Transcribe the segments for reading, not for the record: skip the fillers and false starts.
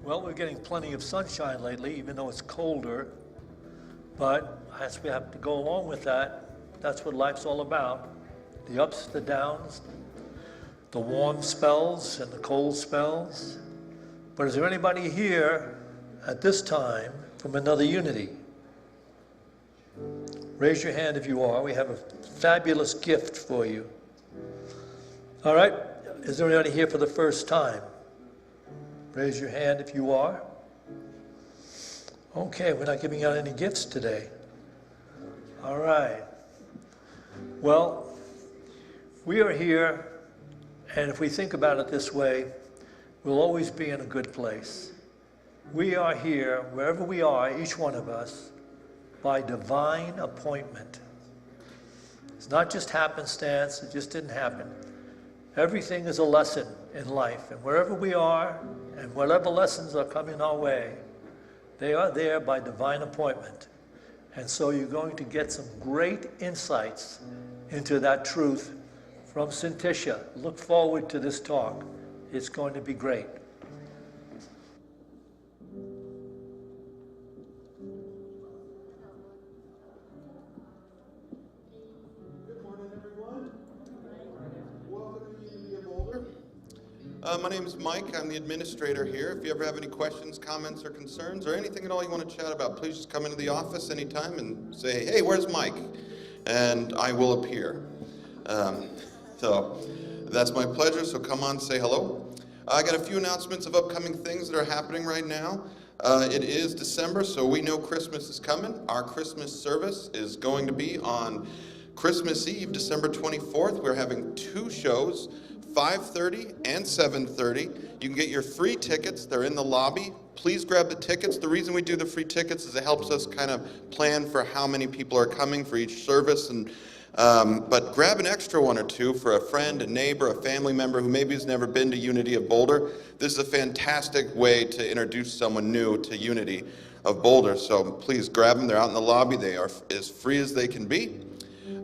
Well, we're getting plenty of sunshine lately, even though it's colder. But as we have to go along with that, that's what life's all about. The ups, the downs, the warm spells and the cold spells. But is there anybody here at this time from another unity? Raise your hand if you are. We have a fabulous gift for you. All right, is there anybody here for the first time? Raise your hand if you are. Okay, we're not giving out any gifts today. All right. Well, we are here, and if we think about it this way, we'll always be in a good place. We are here, wherever we are, each one of us, by divine appointment. It's not just happenstance, it just didn't happen. Everything is a lesson in life, and wherever we are, and whatever lessons are coming our way, they are there by divine appointment. And so you're going to get some great insights into that truth from Syntysche. Look forward to this talk. It's going to be great. Good morning, everyone. Welcome to the Unity of Boulder. My name is Mike. I'm the administrator here. If you ever have any questions, comments, or concerns, or anything at all you want to chat about, please just come into the office anytime and say, hey, where's Mike? And I will appear. So that's my pleasure, so come on, say hello. I got a few announcements of upcoming things that are happening right now. It is December, so we know Christmas is coming. Our Christmas service is going to be on Christmas Eve, December 24th. We're having two shows, 5:30 and 7:30. You can get your free tickets. They're in the lobby. Please grab the tickets. The reason we do the free tickets is it helps us kind of plan for how many people are coming for each service. But grab an extra one or two for a friend, a neighbor, a family member who maybe has never been to Unity of Boulder. This is a fantastic way to introduce someone new to Unity of Boulder. So please grab them. They're out in the lobby. They are as free as they can be.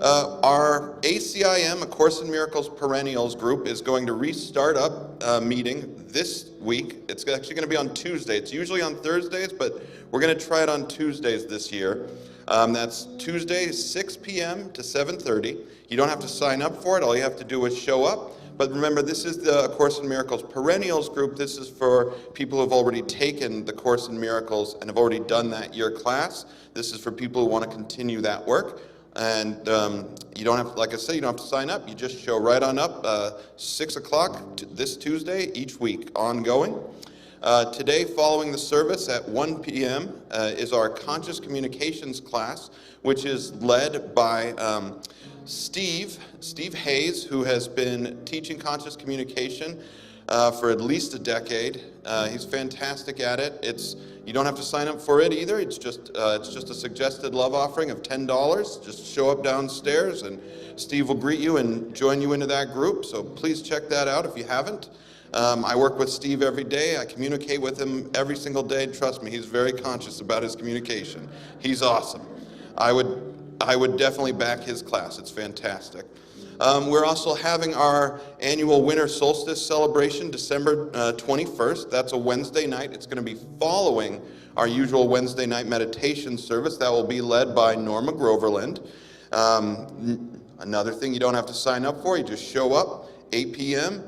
Our ACIM, A Course in Miracles Perennials group, is going to restart up a meeting this week. It's actually going to be on Tuesday. It's usually on Thursdays, but we're going to try it on Tuesdays this year. That's Tuesday, 6 p.m. to 7:30. You don't have to sign up for it. All you have to do is show up. But remember, this is the A Course in Miracles Perennials group. This is for people who have already taken the Course in Miracles and have already done that year class. This is for people who want to continue that work. And you don't have, like I say, you don't have to sign up. You just show right on up, 6 o'clock this Tuesday, each week, ongoing. Today, following the service at 1 p.m. Is our Conscious Communications class, which is led by Steve Hayes, who has been teaching conscious communication for at least a decade. He's fantastic at it. You don't have to sign up for it either. It's just a suggested love offering of $10. Just show up downstairs and Steve will greet you and join you into that group. So please check that out if you haven't. I work with Steve every day. I communicate with him every single day. Trust me, he's very conscious about his communication. He's awesome. I would definitely back his class. It's fantastic. We're also having our annual Winter Solstice celebration, December 21st. That's a Wednesday night. It's going to be following our usual Wednesday night meditation service. That will be led by Norma Groverland. Another thing you don't have to sign up for. You just show up, 8 p.m.,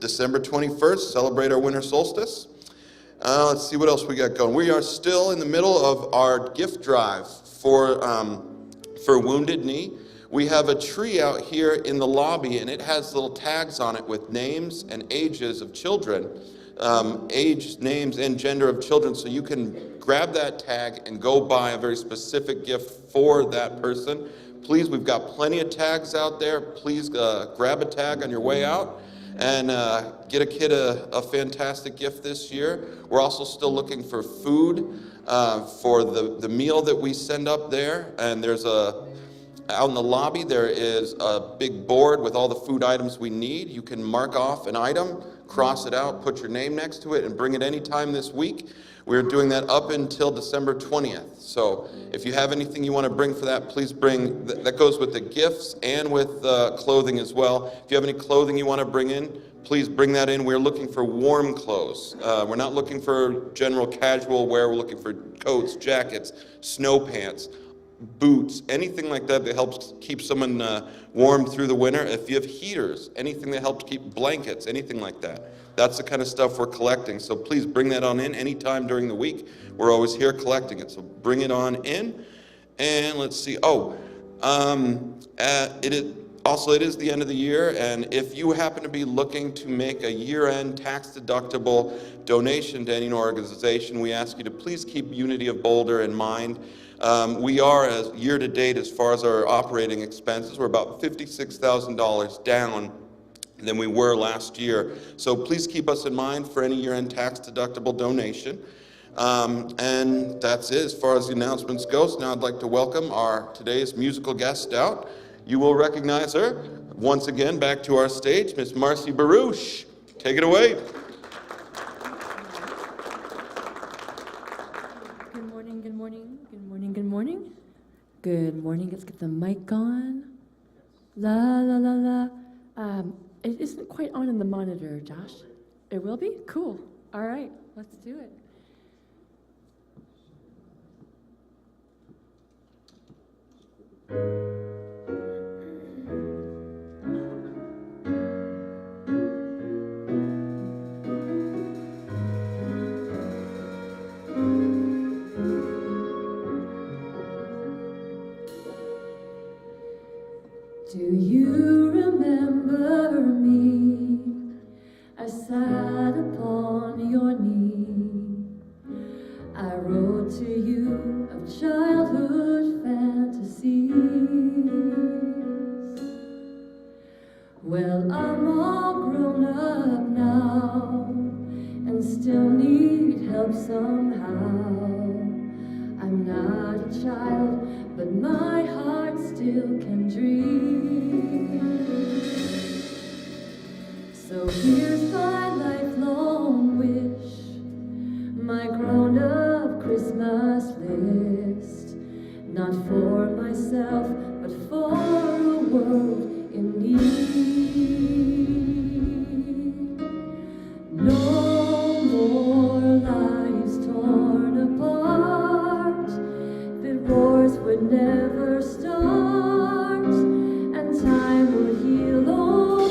December 21st, celebrate our Winter Solstice. Let's see what else we got going. We are still in the middle of our gift drive for Wounded Knee. We have a tree out here in the lobby, and it has little tags on it with names and ages of children, age, names, and gender of children. So you can grab that tag and go buy a very specific gift for that person. Please, we've got plenty of tags out there. Please grab a tag on your way out and get a kid a fantastic gift this year. We're also still looking for food for the meal that we send up there, and there's out in the lobby, there is a big board with all the food items we need. You can mark off an item, cross it out, put your name next to it, and bring it anytime this week. We're doing that up until December 20th. So if you have anything you want to bring for that, please bring. That goes with the gifts and with clothing as well. If you have any clothing you want to bring in, please bring that in. We're looking for warm clothes. We're not looking for general casual wear. We're looking for coats, jackets, snow pants, boots, anything like that that helps keep someone warm through the winter. If you have heaters, anything that helps keep blankets, anything like that. That's the kind of stuff we're collecting. So please bring that on in anytime during the week. We're always here collecting it. So bring it on in. And let's see. It is the end of the year, and if you happen to be looking to make a year-end tax-deductible donation to any organization, we ask you to please keep Unity of Boulder in mind. We are, as year-to-date, as far as our operating expenses, we're about $56,000 down than we were last year. So please keep us in mind for any year-end tax-deductible donation. And that's it as far as the announcements go. So now I'd like to welcome our today's musical guest out. You will recognize her once again back to our stage, Miss Marcy Baruch. Take it away. Good morning, good morning, good morning, good morning. Good morning, let's get the mic on. La, la, la, la. It isn't quite on in the monitor, Josh. It will be? Cool. All right, let's do it. Do you remember me? I sat upon your knee. I wrote to you of childhood fantasies. Well, I'm all grown up now and still need help somehow. I'm not a child, but my heart still can dream. So here's my lifelong wish, my grown-up Christmas list. Not for myself, but for a world in need. No more lives torn apart, that wars would never start, and time would heal all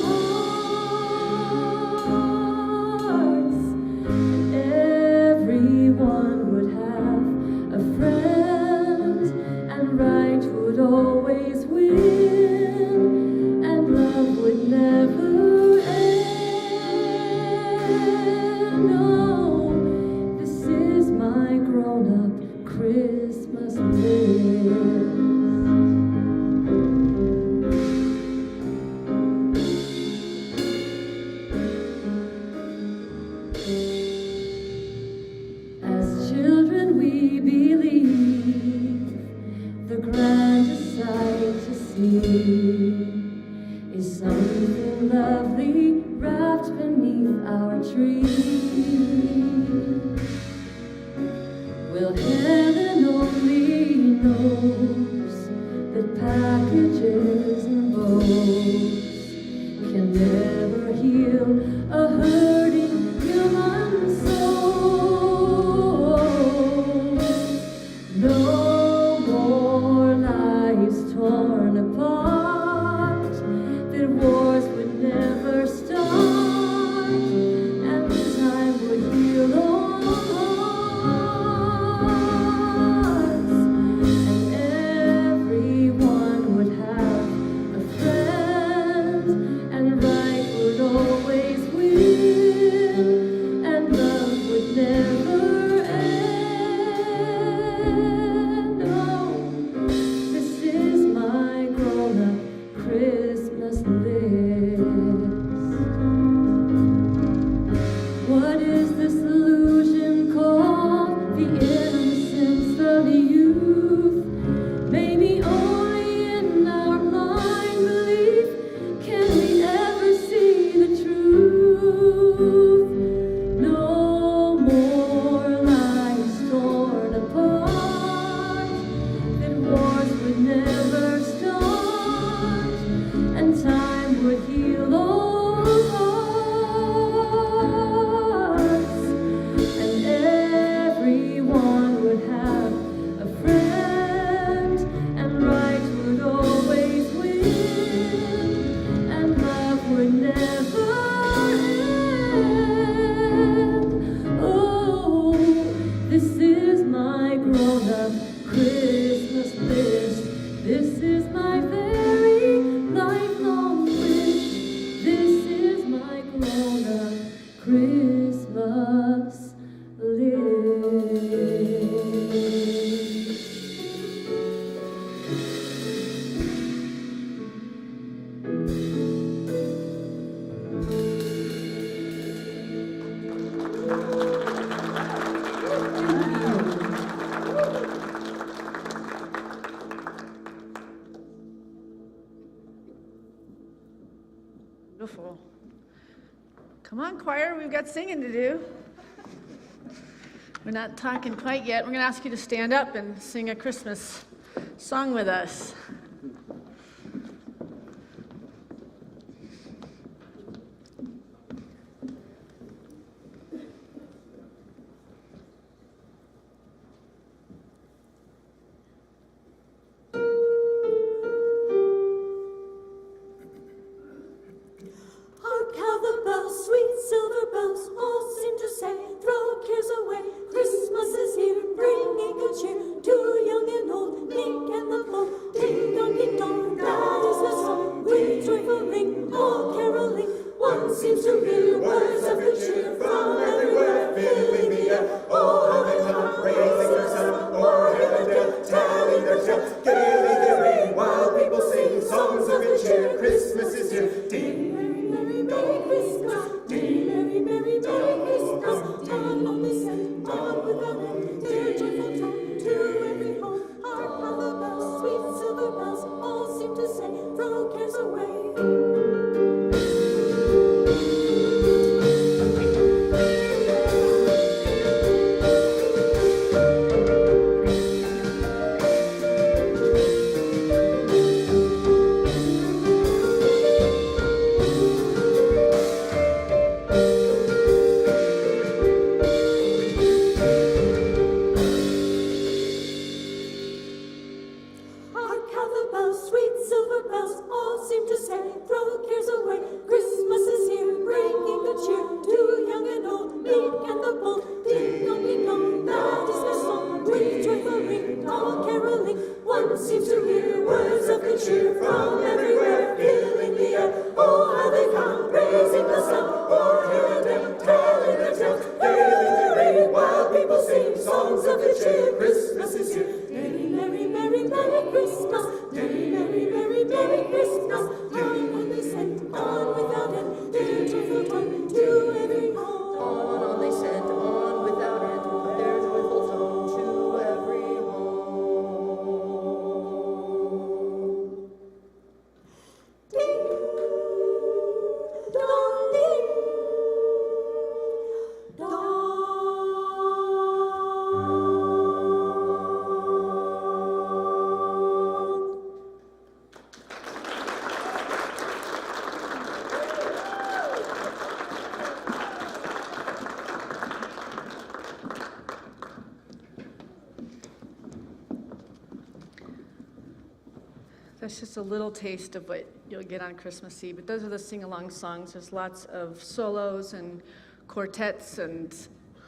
hearts, and everyone would have a friend, and right would always win, and love would never end. Oh, this is my grown-up Christmas list. As children we believe the grandest sight to see is something lovely wrapped beneath our tree. Well, heaven only knows that packages and bows can never heal a hurting human soul. No more lives torn apart, that wars would never start, and time would heal all hearts, and Beautiful. Come on, choir, we've got singing to do. We're not talking quite yet. We're going to ask you to stand up and sing a Christmas song with us. Hark how the bells, sweet silver bells, all seem to say, throw cares away. Christmas is here, bringing good cheer to young and old, meek and the bold. Ding dong, that is the song. With joyful ring, all caroling, one seems to hear words of good cheer from everywhere, filling the air. Oh, how they come, praising the sun, o'er hill and dale, telling their tale. Gaily they ring, while people sing songs of good cheer. Christmas is here. Ding, Merry, Merry Christmas. Ding, Merry, Merry, Merry Christmas. On only sent, on without end, dear joyful tone to every home. Hark how the bells, sweet silver bells, all seem to say, throw cares away. Hark how the bells, sweet silver bells, all seem to say, throw cares away. Christmas is here, bringing good cheer to young and old, meek and the bold. Ding dong, that is their song. With joyful ring, all caroling, one seems to hear words of good cheer from everywhere, filling the air. Oh, how they come, praising the sun, o'er hill and dale, telling their tales. Hailing the rain, while people sing songs of good cheer. Christmas is here. Merry, Merry, Merry, Merry Christmas. Merry, Merry, Merry, Merry Christmas. On when they sent, on without end, their joyful tone to every home. On they sent, on without end, their joyful tone to every home. Ding dong, ding dong. That's just a little taste of what you'll get on Christmas Eve. But those are the sing-along songs. There's lots of solos and quartets, and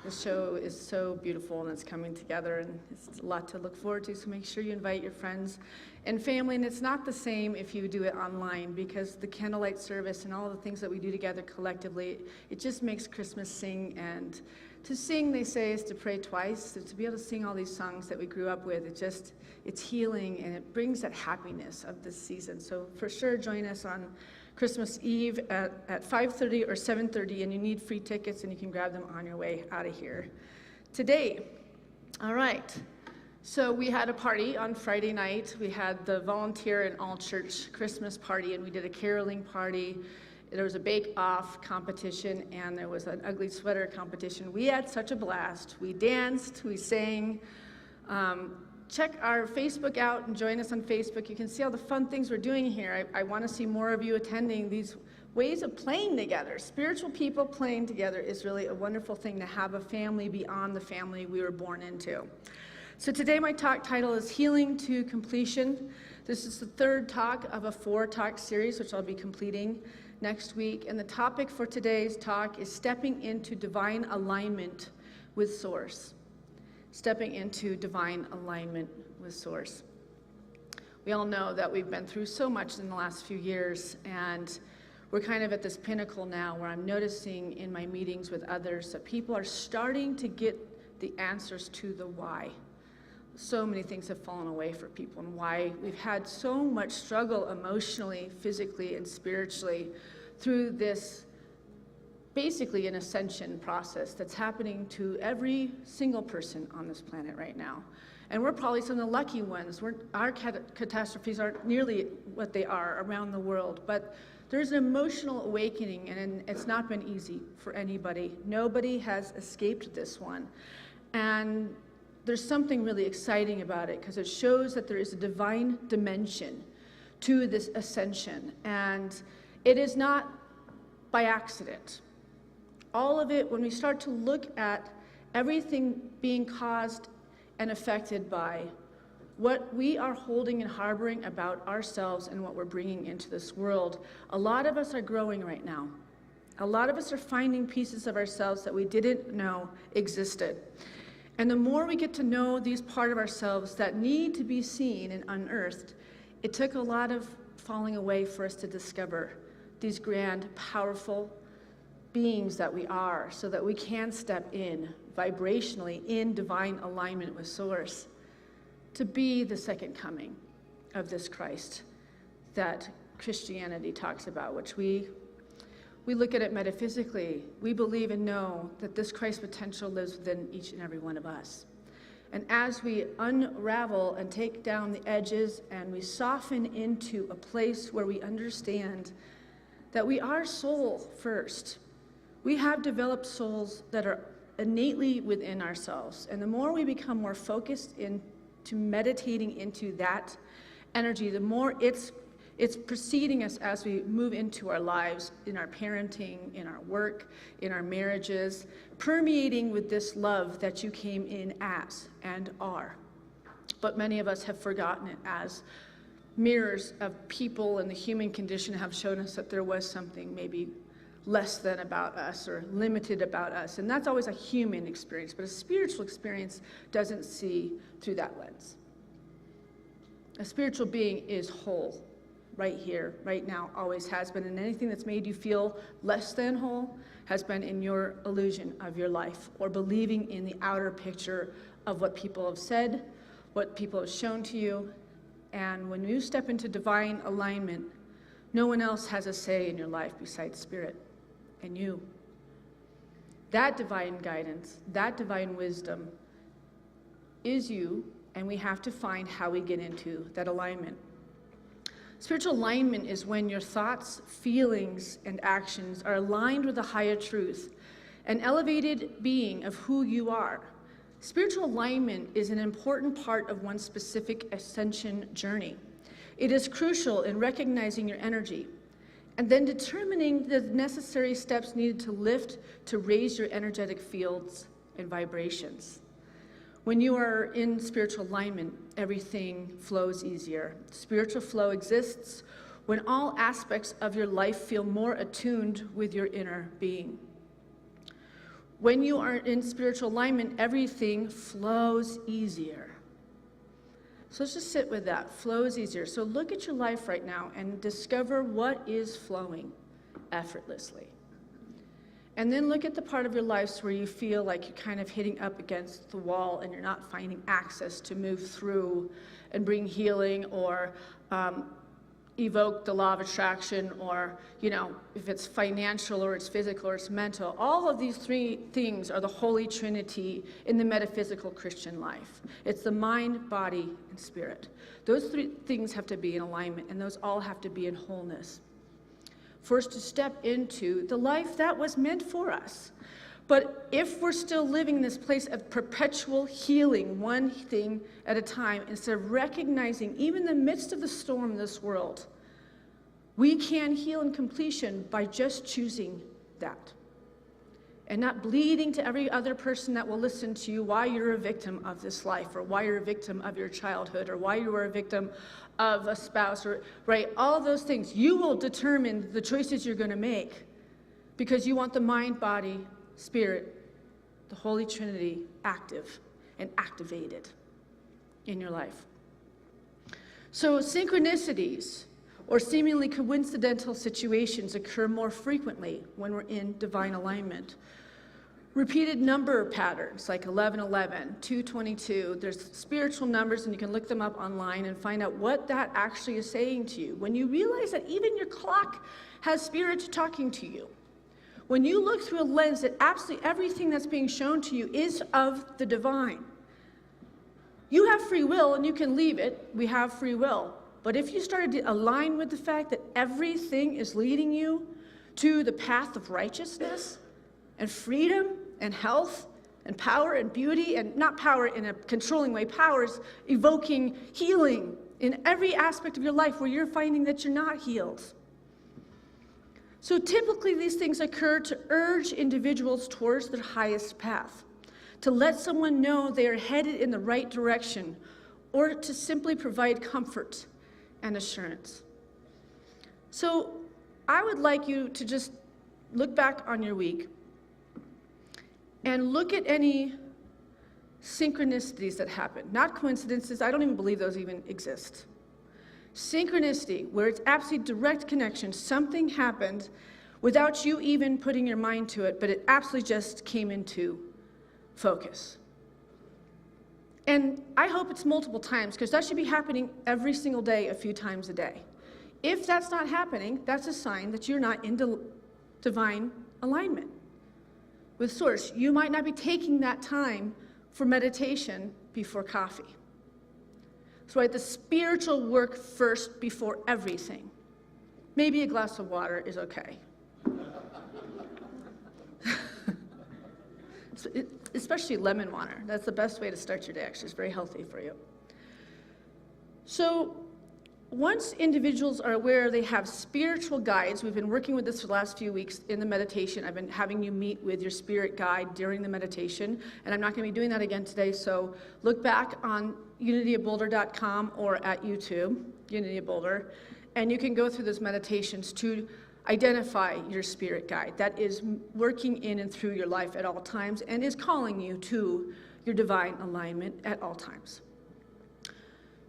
the show is so beautiful, and it's coming together, and it's a lot to look forward to. So make sure you invite your friends and family. And it's not the same if you do it online, because the candlelight service and all the things that we do together collectively, it just makes Christmas sing. And to sing, they say, is to pray twice. So to be able to sing all these songs that we grew up with, it's healing, and it brings that happiness of this season. So for sure, join us on Christmas Eve at 5:30 or 7:30, and you need free tickets, and you can grab them on your way out of here today. All right. So we had a party on Friday night. We had the volunteer and all-church Christmas party, and we did a caroling party. There was a bake-off competition, and there was an ugly sweater competition. We had such a blast. We danced, we sang. Check our Facebook out and join us on Facebook. You can see all the fun things we're doing here. I want to see more of you attending these ways of playing together. Spiritual people playing together is really a wonderful thing, to have a family beyond the family we were born into. So today my talk title is Healing to Completion. This is the third talk of a 4-talk series, which I'll be completing next week. And the topic for today's talk is stepping into divine alignment with Source. Stepping into divine alignment with Source. We all know that we've been through so much in the last few years, and we're kind of at this pinnacle now where I'm noticing in my meetings with others that people are starting to get the answers to the why. So many things have fallen away for people, and why we've had so much struggle emotionally, physically, and spiritually through this basically an ascension process that's happening to every single person on this planet right now. And we're probably some of the lucky ones. Our catastrophes aren't nearly what they are around the world, but there's an emotional awakening, and it's not been easy for anybody. Nobody has escaped this one. And there's something really exciting about it, because it shows that there is a divine dimension to this ascension, and it is not by accident. All of it, when we start to look at everything being caused and affected by what we are holding and harboring about ourselves and what we're bringing into this world, a lot of us are growing right now. A lot of us are finding pieces of ourselves that we didn't know existed. And the more we get to know these parts of ourselves that need to be seen and unearthed, it took a lot of falling away for us to discover these grand, powerful beings that we are, so that we can step in vibrationally in divine alignment with Source to be the second coming of this Christ that Christianity talks about, which we look at it metaphysically. We believe and know that this Christ potential lives within each and every one of us. And as we unravel and take down the edges and we soften into a place where we understand that we are soul first, we have developed souls that are innately within ourselves. And the more we become more focused into meditating into that energy, the more it's preceding us as we move into our lives, in our parenting, in our work, in our marriages, permeating with this love that you came in as and are. But many of us have forgotten it, as mirrors of people and the human condition have shown us that there was something maybe less than about us or limited about us. And that's always a human experience, but a spiritual experience doesn't see through that lens. A spiritual being is whole, right here, right now, always has been. And anything that's made you feel less than whole has been in your illusion of your life, or believing in the outer picture of what people have said, what people have shown to you. And when you step into divine alignment, no one else has a say in your life besides Spirit and you. That divine guidance, that divine wisdom is you, and we have to find how we get into that alignment. Spiritual alignment is when your thoughts, feelings, and actions are aligned with the higher truth, an elevated being of who you are. Spiritual alignment is an important part of one's specific ascension journey. It is crucial in recognizing your energy and then determining the necessary steps needed to lift, to raise your energetic fields and vibrations. When you are in spiritual alignment, everything flows easier. Spiritual flow exists when all aspects of your life feel more attuned with your inner being. When you are in spiritual alignment, everything flows easier. So let's just sit with that. Flows easier. So look at your life right now and discover what is flowing effortlessly. And then look at the part of your lives where you feel like you're kind of hitting up against the wall and you're not finding access to move through and bring healing, or evoke the law of attraction, or, if it's financial or it's physical or it's mental. All of these three things are the Holy Trinity in the metaphysical Christian life. It's the mind, body, and spirit. Those three things have to be in alignment, and those all have to be in wholeness for us to step into the life that was meant for us. But if we're still living in this place of perpetual healing, one thing at a time, instead of recognizing, even in the midst of the storm in this world, we can heal in completion by just choosing that. And not bleeding to every other person that will listen to you why you're a victim of this life, or why you're a victim of your childhood, or why you were a victim of a spouse, or right, all those things. You will determine the choices you're going to make, because you want the mind, body, spirit, the Holy Trinity active and activated in your life. So synchronicities or seemingly coincidental situations occur more frequently when we're in divine alignment. Repeated number patterns like 1111, 222, there's spiritual numbers, and you can look them up online and find out what that actually is saying to you. When you realize that even your clock has spirit talking to you. When you look through a lens that absolutely everything that's being shown to you is of the divine. You have free will and you can leave it. We have free will. But if you started to align with the fact that everything is leading you to the path of righteousness and freedom and health and power and beauty, and not power in a controlling way, power is evoking healing in every aspect of your life where you're finding that you're not healed. So typically these things occur to urge individuals towards their highest path, to let someone know they are headed in the right direction, or to simply provide comfort and assurance. So I would like you to just look back on your week and look at any synchronicities that happen. Not coincidences, I don't even believe those even exist. Synchronicity, where it's absolutely direct connection. Something happened without you even putting your mind to it, but it absolutely just came into focus. And I hope it's multiple times, because that should be happening every single day, a few times a day. If that's not happening, that's a sign that you're not in divine alignment with Source. You might not be taking that time for meditation before coffee. So right, the spiritual work first before everything. Maybe a glass of water is okay. Especially lemon water. That's the best way to start your day, actually. It's very healthy for you. So once individuals are aware they have spiritual guides, we've been working with this for the last few weeks in the meditation. I've been having you meet with your spirit guide during the meditation, and I'm not going to be doing that again today, so look back on unityofboulder.com or at YouTube, Unity of Boulder, and you can go through those meditations to identify your spirit guide that is working in and through your life at all times and is calling you to your divine alignment at all times.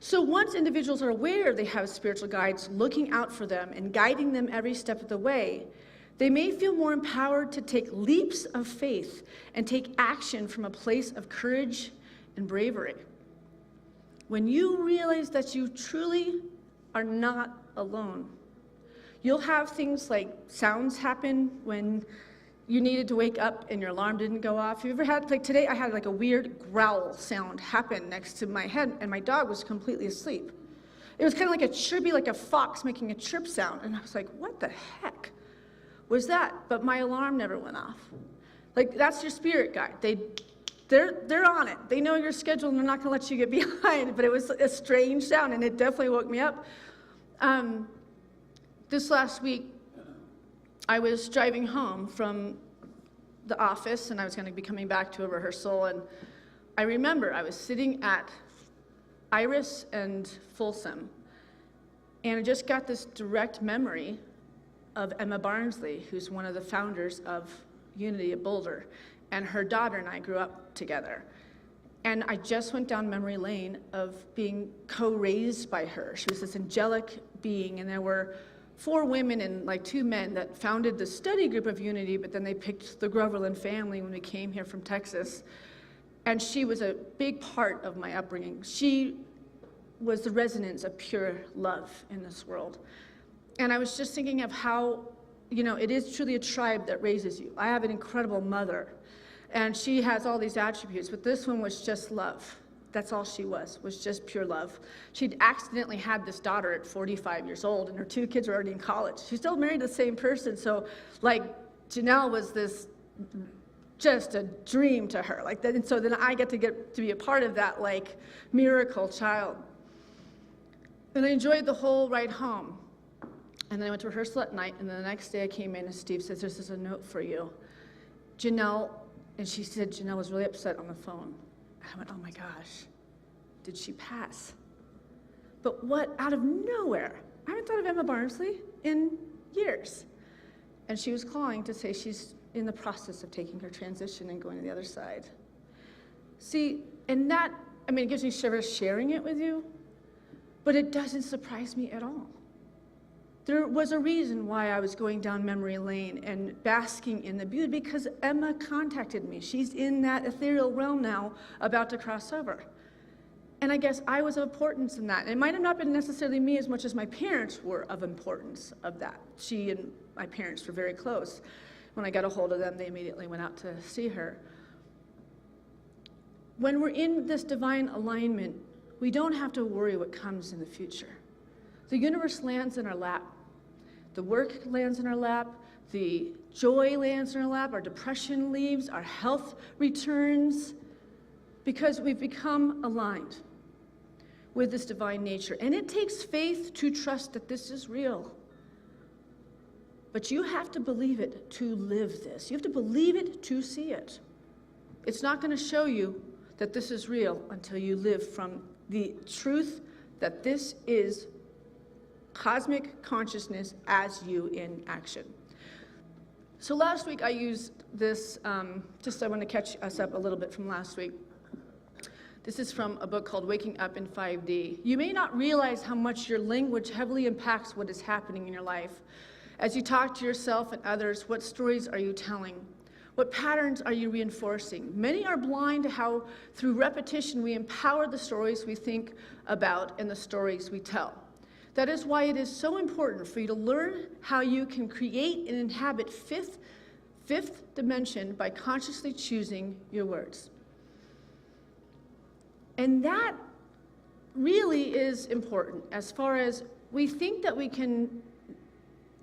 So once individuals are aware they have spiritual guides looking out for them and guiding them every step of the way, they may feel more empowered to take leaps of faith and take action from a place of courage and bravery. When you realize that you truly are not alone, you'll have things like sounds happen when you needed to wake up and your alarm didn't go off. Have you ever had, like today, I had like a weird growl sound happen next to my head and my dog was completely asleep. It was kind of like a chirpy, like a fox making a chirp sound. And I was like, what the heck was that? But my alarm never went off. Like, that's your spirit guide. They're on it. They know your schedule and they're not gonna let you get behind. But it was a strange sound and it definitely woke me up. This last week, I was driving home from the office and I was going to be coming back to a rehearsal, and I remember I was sitting at Iris and Folsom and I just got this direct memory of Emma Barnsley, who's one of the founders of Unity at Boulder, and her daughter and I grew up together. And I just went down memory lane of being co-raised by her. She was this angelic being, and there were 4 women and like 2 men that founded the study group of Unity, but then they picked the Groverland family when we came here from Texas. And she was a big part of my upbringing. She was the resonance of pure love in this world. And I was just thinking of how, it is truly a tribe that raises you. I have an incredible mother, and she has all these attributes, but this one was just love. That's all she was just pure love. She'd accidentally had this daughter at 45 years old, and her 2 kids were already in college. She's still married to the same person, so like Janelle was this just a dream to her. Like that, and so then I get to be a part of that like miracle child. And I enjoyed the whole ride home. And then I went to rehearsal at night, and then the next day I came in and Steve says, "This is a note for you. Janelle," and she said Janelle was really upset on the phone. I went, oh my gosh, did she pass? But what, out of nowhere, I haven't thought of Emma Barnsley in years. And she was calling to say she's in the process of taking her transition and going to the other side. See, and that, it gives me shivers sharing it with you, but it doesn't surprise me at all. There was a reason why I was going down memory lane and basking in the beauty, because Emma contacted me. She's in that ethereal realm now, about to cross over. And I guess I was of importance in that. And it might have not been necessarily me as much as my parents were of importance of that. She and my parents were very close. When I got a hold of them, they immediately went out to see her. When we're in this divine alignment, we don't have to worry what comes in the future. The universe lands in our lap. The work lands in our lap. The joy lands in our lap. Our depression leaves. Our health returns, because we've become aligned with this divine nature. And it takes faith to trust that this is real. But you have to believe it to live this. You have to believe it to see it. It's not going to show you that this is real until you live from the truth that this is cosmic consciousness as you in action. So last week I used this, I want to catch us up a little bit from last week. This is from a book called Waking Up in 5D. You may not realize how much your language heavily impacts what is happening in your life. As you talk to yourself and others, what stories are you telling? What patterns are you reinforcing? Many are blind to how, through repetition, we empower the stories we think about and the stories we tell. That is why it is so important for you to learn how you can create and inhabit fifth dimension by consciously choosing your words. And that really is important, as far as we think that we can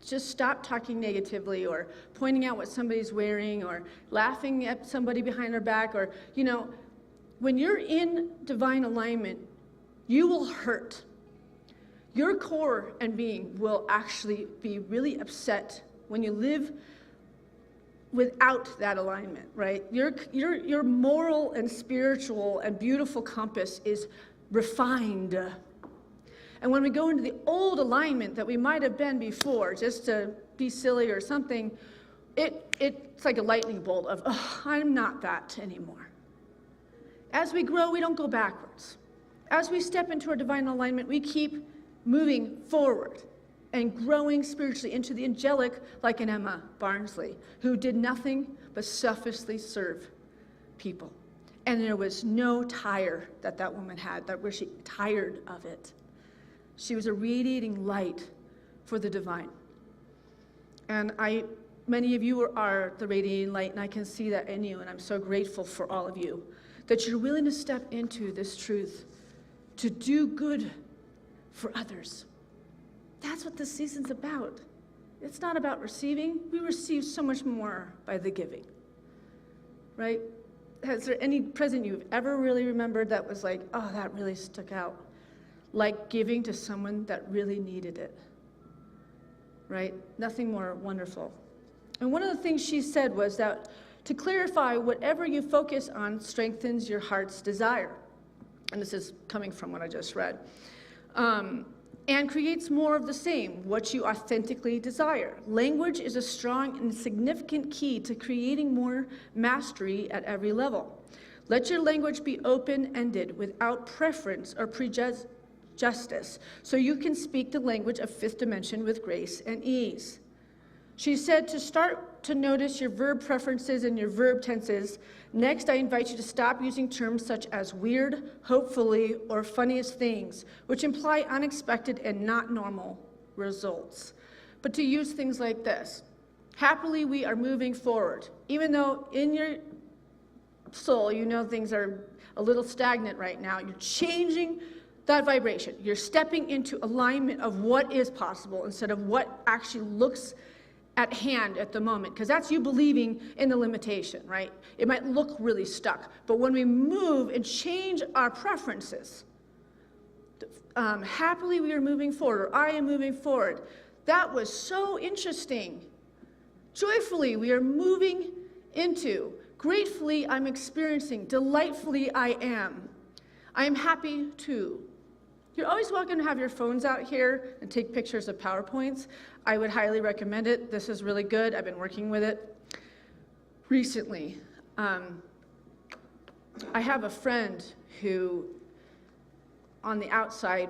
just stop talking negatively or pointing out what somebody's wearing or laughing at somebody behind their back, or, when you're in divine alignment, you will hurt. Your core and being will actually be really upset when you live without that alignment, right? Your moral and spiritual and beautiful compass is refined. And when we go into the old alignment that we might have been before, just to be silly or something, it's like a lightning bolt of, oh, I'm not that anymore. As we grow, we don't go backwards. As we step into our divine alignment, we keep moving forward and growing spiritually into the angelic, like an Emma Barnsley, who did nothing but selflessly serve people. And there was no tire that woman had, that was she tired of it. She was a radiating light for the divine. And many of you are the radiating light, and I can see that in you, and I'm so grateful for all of you, that you're willing to step into this truth, to do good for others. That's what this season's about. It's not about receiving. We receive so much more by the giving, right? Is there any present you've ever really remembered that was like, oh, that really stuck out? Like giving to someone that really needed it, right? Nothing more wonderful. And one of the things she said was that to clarify, whatever you focus on strengthens your heart's desire. And this is coming from what I just read. And creates more of the same, what you authentically desire. Language is a strong and significant key to creating more mastery at every level. Let your language be open-ended, without preference or prejudice, so you can speak the language of fifth dimension with grace and ease. She said to start to notice your verb preferences and your verb tenses. Next, I invite you to stop using terms such as weird, hopefully, or funniest things, which imply unexpected and not normal results. But to use things like this. Happily, we are moving forward. Even though in your soul, things are a little stagnant right now, you're changing that vibration. You're stepping into alignment of what is possible instead of what actually looks at hand at the moment, because that's you believing in the limitation, right? It might look really stuck, but when we move and change our preferences, happily we are moving forward, or I am moving forward. That was so interesting. Joyfully we are moving into, gratefully I'm experiencing, delightfully I am. I am happy too. You're always welcome to have your phones out here and take pictures of PowerPoints. I would highly recommend it. This is really good. I've been working with it recently. I have a friend who, on the outside,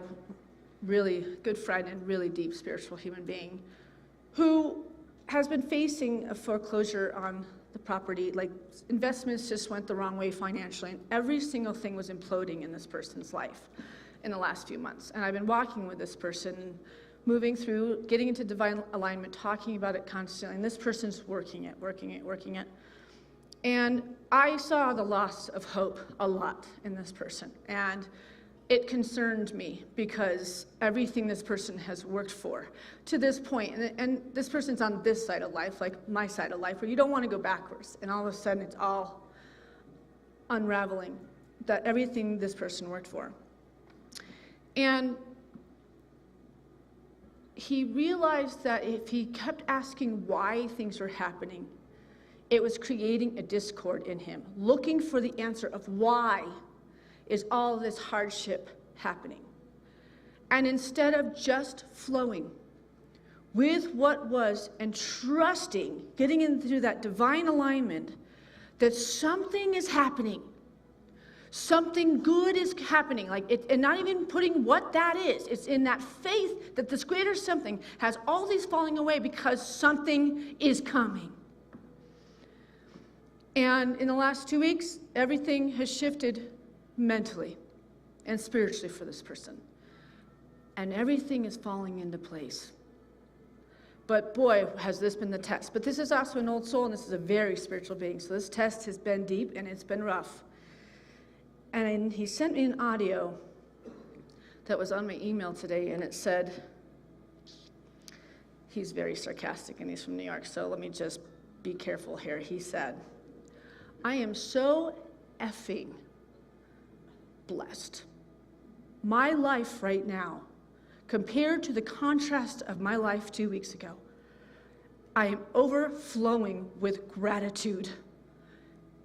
really good friend and really deep spiritual human being, who has been facing a foreclosure on the property. Like, investments just went the wrong way financially, and every single thing was imploding in this person's life in the last few months. And I've been walking with this person moving through, getting into divine alignment, talking about it constantly, and this person's working it. And I saw the loss of hope a lot in this person, and it concerned me because everything this person has worked for to this point, and this person's on this side of life, like my side of life, where you don't want to go backwards, and all of a sudden it's all unraveling, that everything this person worked for. And he realized that if he kept asking why things were happening, it was creating a discord in him, looking for the answer of why is all this hardship happening. And instead of just flowing with what was and trusting, getting into that divine alignment, that something is happening, something good is happening, and not even putting what that is. It's in that faith that this greater something has all these falling away because something is coming. And in the last 2 weeks, everything has shifted mentally and spiritually for this person. And everything is falling into place. But boy, has this been the test. But this is also an old soul, and this is a very spiritual being. So this test has been deep, and it's been rough. And he sent me an audio that was on my email today, and it said, he's very sarcastic, and he's from New York, so let me just be careful here. He said, I am so effing blessed. My life right now, compared to the contrast of my life 2 weeks ago, I am overflowing with gratitude.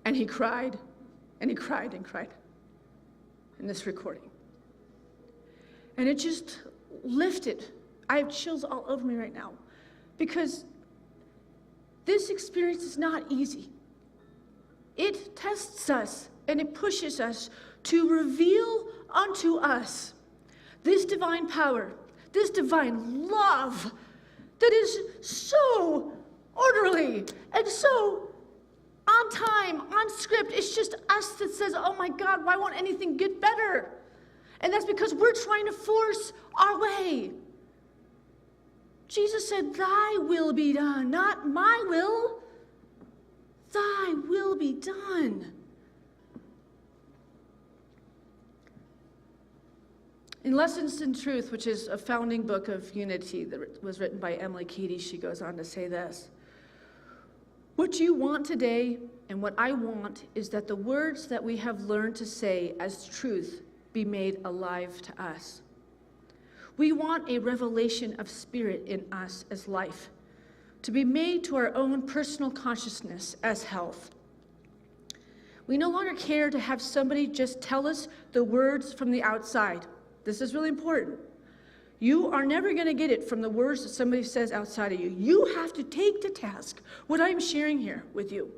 And he cried, and he cried, and cried in this recording. And it just lifted. I have chills all over me right now because this experience is not easy. It tests us and it pushes us to reveal unto us this divine power, this divine love that is so orderly and so on time, on script. It's just us that says, oh my God, why won't anything get better? And that's because we're trying to force our way. Jesus said, thy will be done, not my will. Thy will be done. In Lessons in Truth, which is a founding book of unity that was written by Emily Cady, she goes on to say this. What you want today and what I want is that the words that we have learned to say as truth be made alive to us. We want a revelation of spirit in us as life, to be made to our own personal consciousness as health. We no longer care to have somebody just tell us the words from the outside. This is really important. You are never going to get it from the words that somebody says outside of you. You have to take to task what I'm sharing here with you.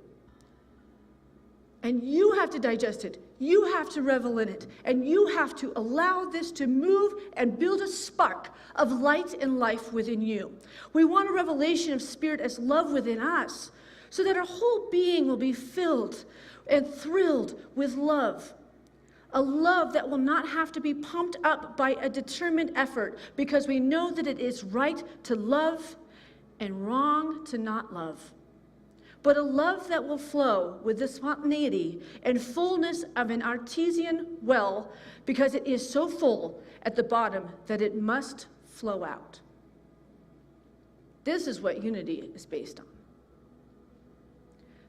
And you have to digest it. You have to revel in it. And you have to allow this to move and build a spark of light and life within you. We want a revelation of spirit as love within us, so that our whole being will be filled and thrilled with love. A love that will not have to be pumped up by a determined effort, because we know that it is right to love and wrong to not love. But a love that will flow with the spontaneity and fullness of an artesian well, because it is so full at the bottom that it must flow out. This is what unity is based on.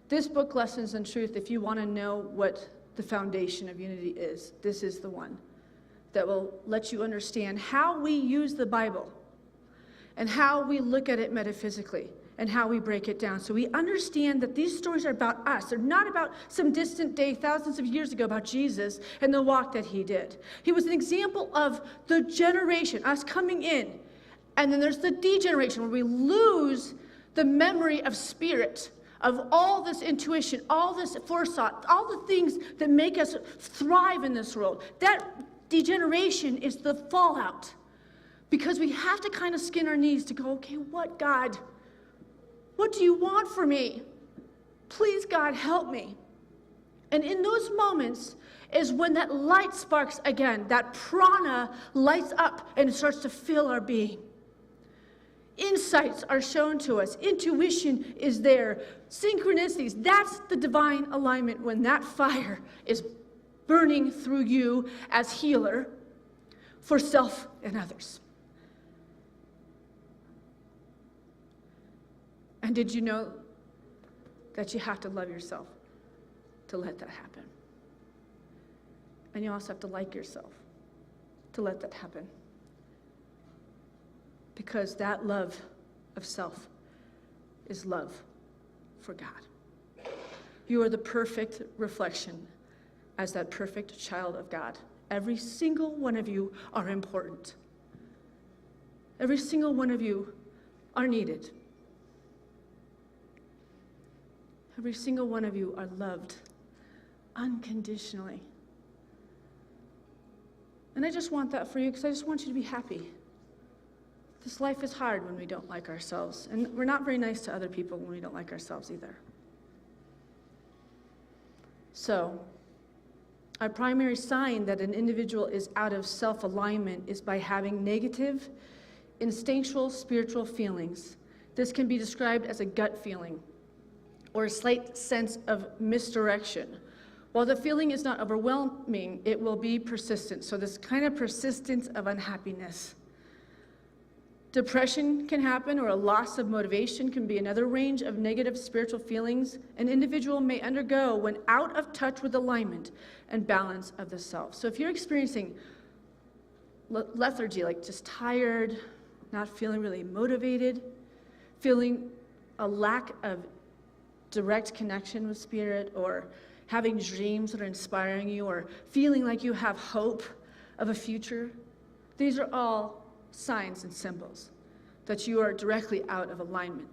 This book, Lessons in Truth, if you want to know what the foundation of unity is, this is the one that will let you understand how we use the Bible and how we look at it metaphysically and how we break it down. So we understand that these stories are about us. They're not about some distant day thousands of years ago about Jesus and the walk that he did. He was an example of the generation, us coming in. And then there's the degeneration where we lose the memory of spirit, of all this intuition, all this forethought, all the things that make us thrive in this world. That degeneration is the fallout. Because we have to kind of skin our knees to go, okay, what, God? What do you want for me? Please, God, help me. And in those moments is when that light sparks again, that prana lights up and it starts to fill our being. Insights are shown to us. Intuition is there. Synchronicities, that's the divine alignment when that fire is burning through you as healer for self and others. And did you know that you have to love yourself to let that happen? And you also have to like yourself to let that happen. Because that love of self is love for God. You are the perfect reflection as that perfect child of God. Every single one of you are important. Every single one of you are needed. Every single one of you are loved unconditionally. And I just want that for you because I just want you to be happy. This life is hard when we don't like ourselves, and we're not very nice to other people when we don't like ourselves either. So, our primary sign that an individual is out of self-alignment is by having negative, instinctual, spiritual feelings. This can be described as a gut feeling or a slight sense of misdirection. While the feeling is not overwhelming, it will be persistent. So this kind of persistence of unhappiness. Depression can happen, or a loss of motivation can be another range of negative spiritual feelings an individual may undergo when out of touch with alignment and balance of the self. So if you're experiencing lethargy, like just tired, not feeling really motivated, feeling a lack of direct connection with spirit, or having dreams that are inspiring you, or feeling like you have hope of a future, these are all signs and symbols that you are directly out of alignment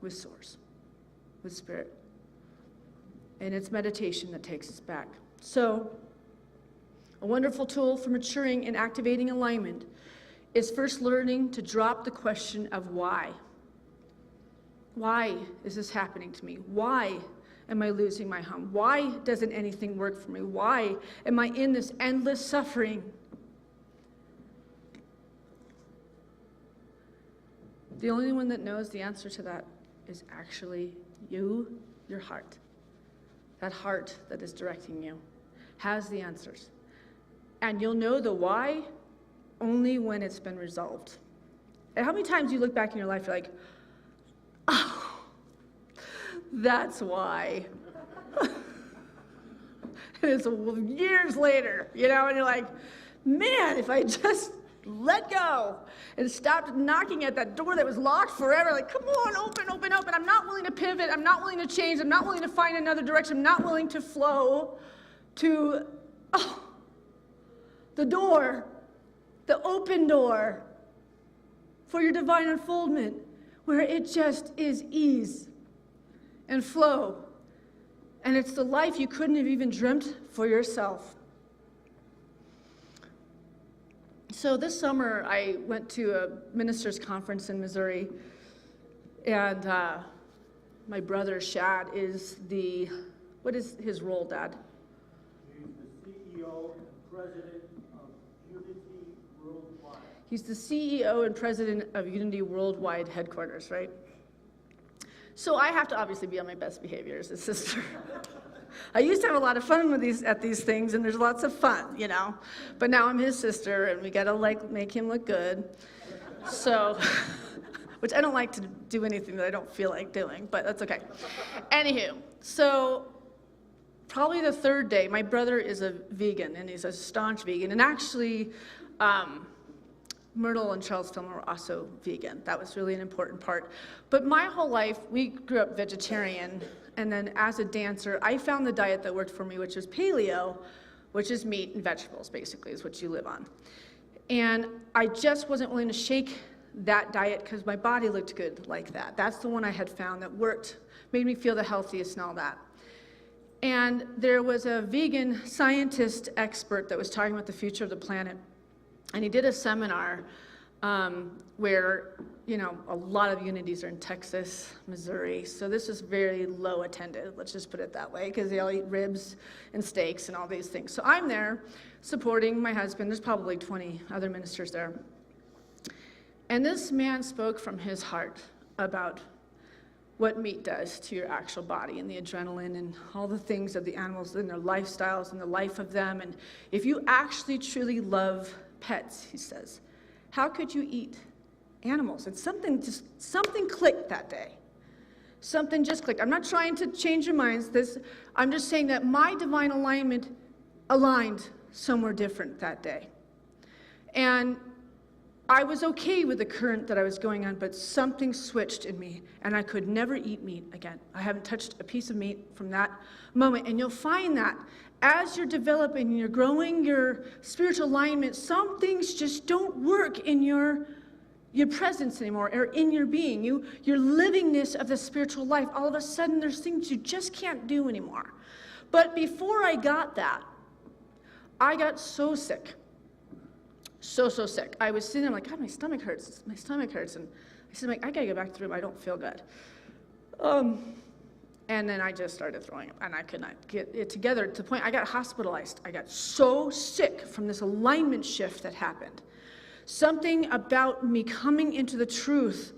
with Source, with Spirit. And it's meditation that takes us back. So, a wonderful tool for maturing and activating alignment is first learning to drop the question of why. Why is this happening to me? Why am I losing my home? Why doesn't anything work for me? Why am I in this endless suffering? The only one that knows the answer to that is actually you, your heart. That heart that is directing you has the answers. And you'll know the why only when it's been resolved. And how many times you look back in your life, you're like, oh, that's why. And it's years later, and you're like, man, if I just let go and stopped knocking at that door that was locked forever, like, come on, open, open, open. I'm not willing to pivot. I'm not willing to change. I'm not willing to find another direction. I'm not willing to flow to the door, the open door for your divine unfoldment, where it just is ease and flow. And it's the life you couldn't have even dreamt for yourself. So this summer, I went to a minister's conference in Missouri, and my brother, Shad, is what is his role, Dad? He's the CEO and president of Unity Worldwide. He's the CEO and president of Unity Worldwide headquarters, right? So I have to obviously be on my best behavior as his sister. I used to have a lot of fun at these things, and there's lots of fun, But now I'm his sister, and we gotta make him look good. So, which I don't like to do anything that I don't feel like doing, but that's okay. Anywho, so probably the third day, my brother is a vegan, and he's a staunch vegan, and actually, Myrtle and Charles Fillmore were also vegan. That was really an important part. But my whole life, we grew up vegetarian. And then as a dancer, I found the diet that worked for me, which is paleo, which is meat and vegetables, basically, is what you live on. And I just wasn't willing to shake that diet because my body looked good like that. That's the one I had found that worked, made me feel the healthiest and all that. And there was a vegan scientist expert that was talking about the future of the planet. And he did a seminar where, a lot of unities are in Texas, Missouri. So this is very low attended, let's just put it that way, because they all eat ribs and steaks and all these things. So I'm there supporting my husband. There's probably 20 other ministers there. And this man spoke from his heart about what meat does to your actual body and the adrenaline and all the things of the animals and their lifestyles and the life of them. And if you actually truly love pets, he says, how could you eat animals? And something clicked that day. Something just clicked. I'm not trying to change your minds. I'm just saying that my divine alignment aligned somewhere different that day. And I was okay with the current that I was going on, but something switched in me, and I could never eat meat again. I haven't touched a piece of meat from that moment. And you'll find that as you're developing and you're growing your spiritual alignment, some things just don't work in your presence anymore, or in your being. Your livingness of the spiritual life, all of a sudden there's things you just can't do anymore. But before I got that, I got so sick. So sick. I was sitting there, I'm like, God, my stomach hurts. And I said, I gotta go back to the room. I don't feel good. And then I just started throwing up, and I could not get it together to the point I got hospitalized. I got so sick from this alignment shift that happened. Something about me coming into the truth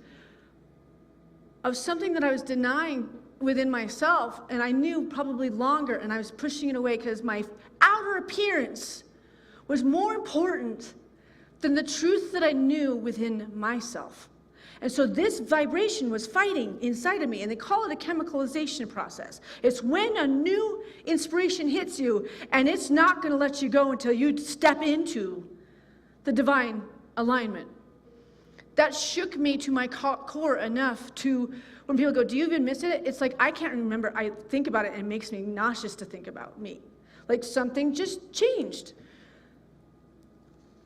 of something that I was denying within myself, and I knew probably longer, and I was pushing it away because my outer appearance was more important than the truth that I knew within myself. And so this vibration was fighting inside of me, and they call it a chemicalization process. It's when a new inspiration hits you, and it's not going to let you go until you step into the divine alignment. That shook me to my core enough to, when people go, do you even miss it? It's like, I can't remember. I think about it, and it makes me nauseous to think about me. Like something just changed.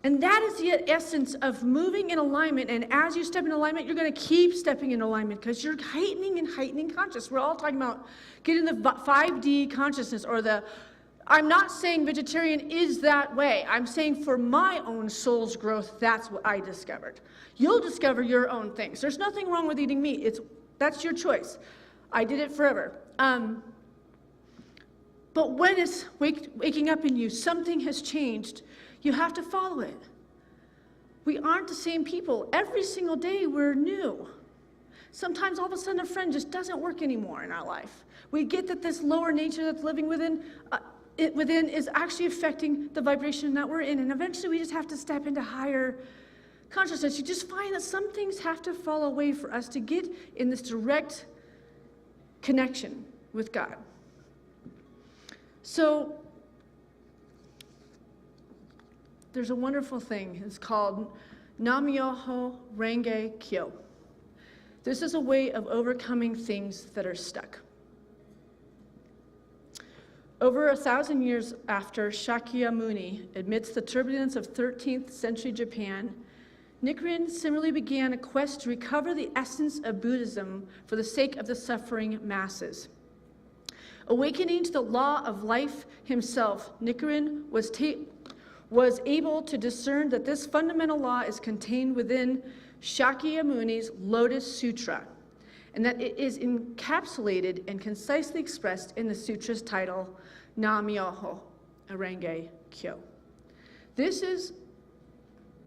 And that is the essence of moving in alignment. And as you step in alignment, you're going to keep stepping in alignment because you're heightening consciousness. We're all talking about getting the 5D consciousness, or I'm not saying vegetarian is that way. I'm saying for my own soul's growth, that's what I discovered. You'll discover your own things. There's nothing wrong with eating meat. That's your choice. I did it forever. But when it's waking up in you, something has changed. You have to follow it. We aren't the same people. Every single day we're new. Sometimes all of a sudden a friend just doesn't work anymore in our life. We get that this lower nature that's living within is actually affecting the vibration that we're in. And eventually we just have to step into higher consciousness. You just find that some things have to fall away for us to get in this direct connection with God. So there's a wonderful thing. It's called Nam-myoho Renge Kyo. This is a way of overcoming things that are stuck. Over 1,000 years after Shakyamuni, amidst the turbulence of 13th century Japan, Nichiren similarly began a quest to recover the essence of Buddhism for the sake of the suffering masses. Awakening to the law of life himself, Nichiren was able to discern that this fundamental law is contained within Shakyamuni's Lotus Sutra, and that it is encapsulated and concisely expressed in the sutra's title, Nam-myoho Renge Kyo. This is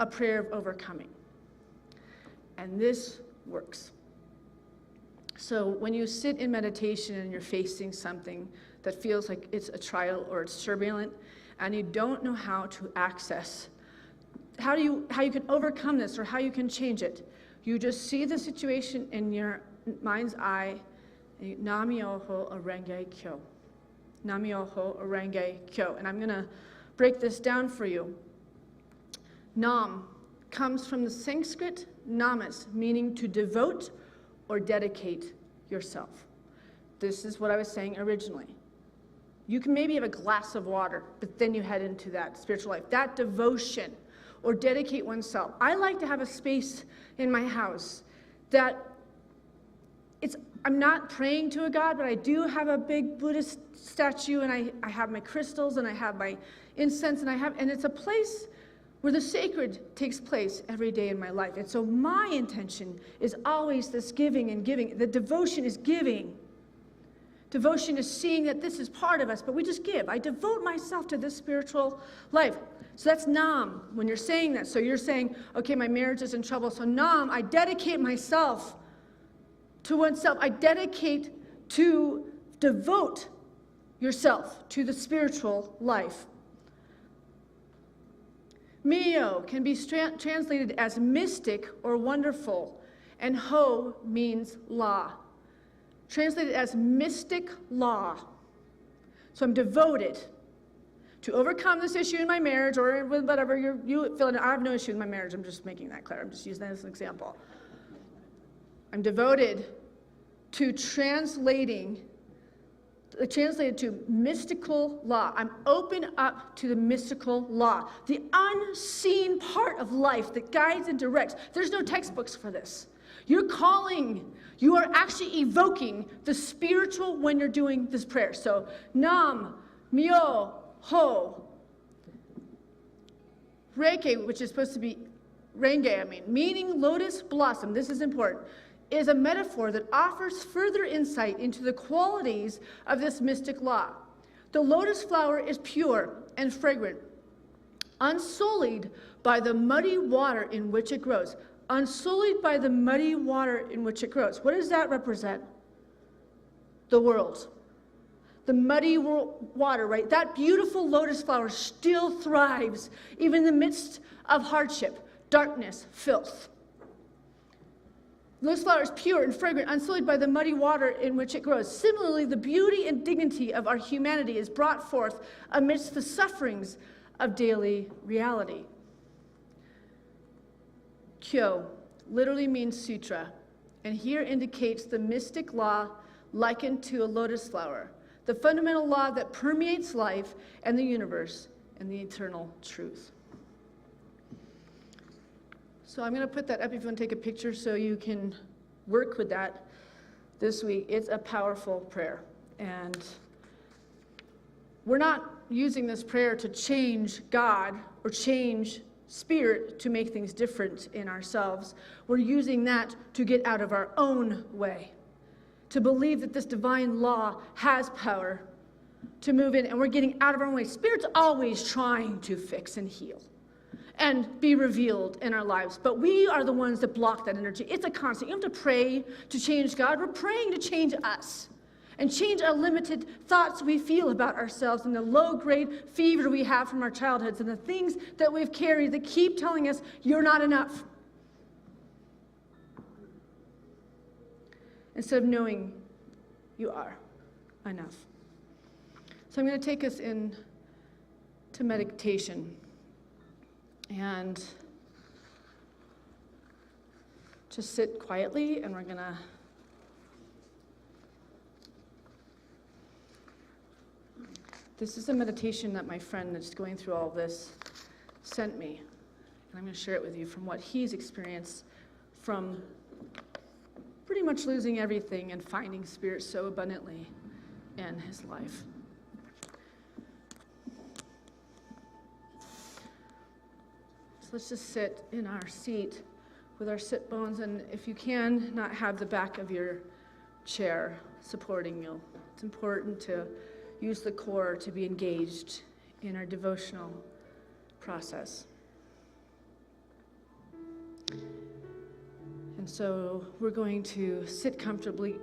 a prayer of overcoming, and this works. So when you sit in meditation and you're facing something that feels like it's a trial or it's turbulent, and you don't know how to access, how you can overcome this or how you can change it, you just see the situation in your mind's eye, Nam-myoho Renge Kyo. Nam-myoho Renge Kyo. And I'm going to break this down for you. Nam comes from the Sanskrit namas, meaning to devote or dedicate yourself. This is what I was saying originally. You can maybe have a glass of water, but then you head into that spiritual life, that devotion, or dedicate oneself. I like to have a space in my house that I'm not praying to a God, but I do have a big Buddhist statue, and I have my crystals, and I have my incense, and it's a place where the sacred takes place every day in my life. And so my intention is always this giving and giving. The devotion is giving. Devotion is seeing that this is part of us, but we just give. I devote myself to this spiritual life. So that's nam, when you're saying that. So you're saying, okay, my marriage is in trouble. So nam, I dedicate myself to oneself. I dedicate to devote yourself to the spiritual life. Mio can be translated as mystic or wonderful, and ho means law. Translated as mystic law. So I'm devoted to overcome this issue in my marriage, or with whatever you feel. I have no issue in my marriage. I'm just making that clear. I'm just using that as an example. I'm devoted to translated to mystical law. I'm open up to the mystical law, the unseen part of life that guides and directs. There's no textbooks for this. You're calling, you are actually evoking the spiritual when you're doing this prayer. So, nam, myo, ho. Reiki, which is supposed to be renge, meaning lotus blossom, this is important, is a metaphor that offers further insight into the qualities of this mystic law. The lotus flower is pure and fragrant, unsullied by the muddy water in which it grows. Unsullied by the muddy water in which it grows. What does that represent? The world. The muddy water, right? That beautiful lotus flower still thrives, even in the midst of hardship, darkness, filth. Lotus flower is pure and fragrant, unsullied by the muddy water in which it grows. Similarly, the beauty and dignity of our humanity is brought forth amidst the sufferings of daily reality. Kyo literally means sutra, and here indicates the mystic law likened to a lotus flower, the fundamental law that permeates life and the universe and the eternal truth. So I'm going to put that up if you want to take a picture so you can work with that this week. It's a powerful prayer, and we're not using this prayer to change God or change Spirit to make things different in ourselves. We're using that to get out of our own way, to believe that this divine law has power to move in, and we're getting out of our own way. Spirit's always trying to fix and heal and be revealed in our lives, but we are the ones that block that energy. It's a constant. You don't have to pray to change God. We're praying to change us and change our limited thoughts we feel about ourselves and the low-grade fever we have from our childhoods and the things that we've carried that keep telling us you're not enough. Instead of knowing you are enough. So I'm going to take us into meditation and just sit quietly, and we're going to this is a meditation that my friend that's going through all this sent me, and I'm going to share it with you from what he's experienced from pretty much losing everything and finding Spirit so abundantly in his life. So let's just sit in our seat with our sit bones, and if you can, not have the back of your chair supporting you. It's important to use the core to be engaged in our devotional process. And so we're going to sit comfortably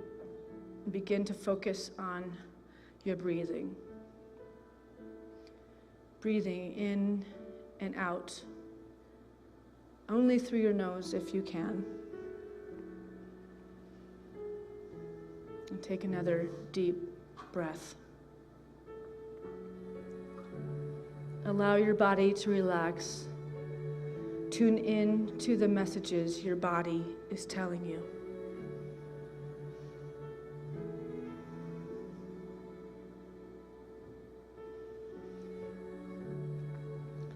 and begin to focus on your breathing. Breathing in and out, only through your nose if you can. And take another deep breath. Allow your body to relax. Tune in to the messages your body is telling you.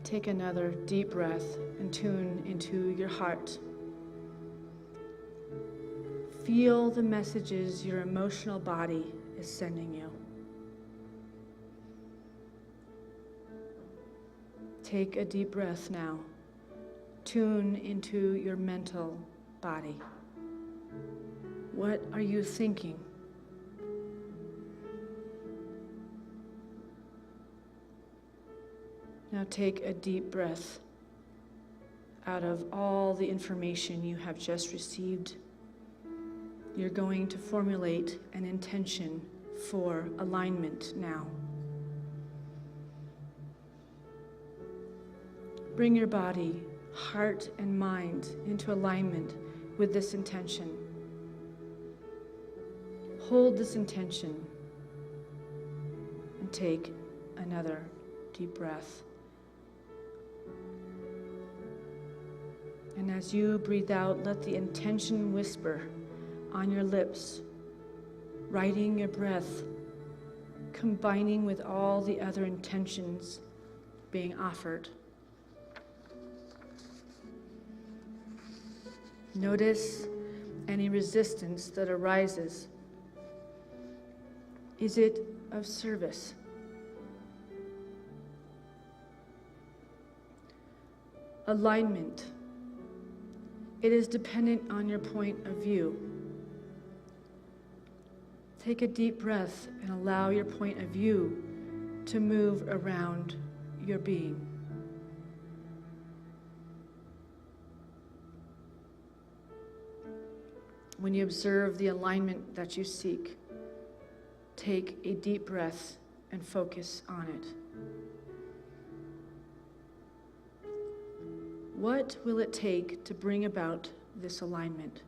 Take another deep breath and tune into your heart. Feel the messages your emotional body is sending you. Take a deep breath now. Tune into your mental body. What are you thinking? Now take a deep breath out of all the information you have just received. You're going to formulate an intention for alignment now. Bring your body, heart, and mind into alignment with this intention. Hold this intention and take another deep breath. And as you breathe out, let the intention whisper on your lips, riding your breath, combining with all the other intentions being offered. Notice any resistance that arises. Is it of service? Alignment. It is dependent on your point of view. Take a deep breath and allow your point of view to move around your being. When you observe the alignment that you seek, take a deep breath and focus on it. What will it take to bring about this alignment?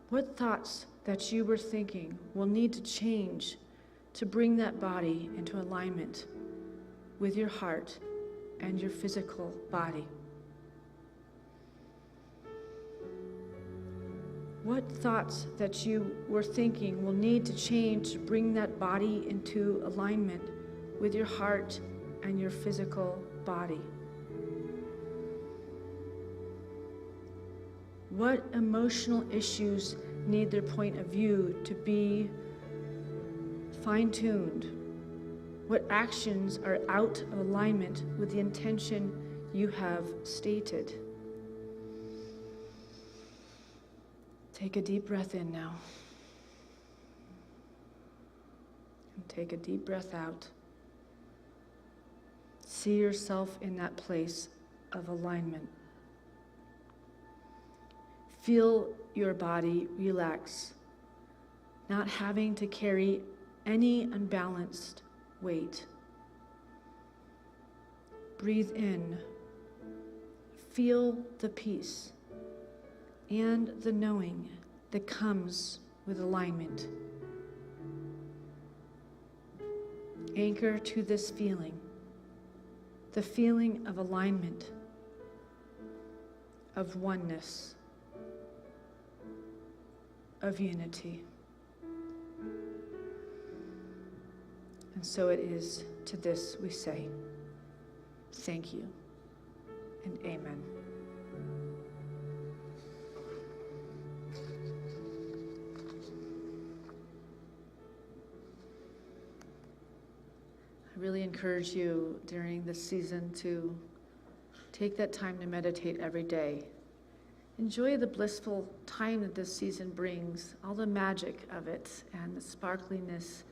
What thoughts that you were thinking will need to change to bring that body into alignment with your heart and your physical body? What thoughts that you were thinking will need to change to bring that body into alignment with your heart and your physical body? What emotional issues need their point of view to be fine-tuned? What actions are out of alignment with the intention you have stated? Take a deep breath in now. And take a deep breath out. See yourself in that place of alignment. Feel your body relax, not having to carry any unbalanced weight. Breathe in. Feel the peace and the knowing that comes with alignment. Anchor to this feeling, the feeling of alignment, of oneness, of unity. And so it is to this we say, thank you and amen. I really encourage you during this season to take that time to meditate every day. Enjoy the blissful time that this season brings, all the magic of it and the sparkliness,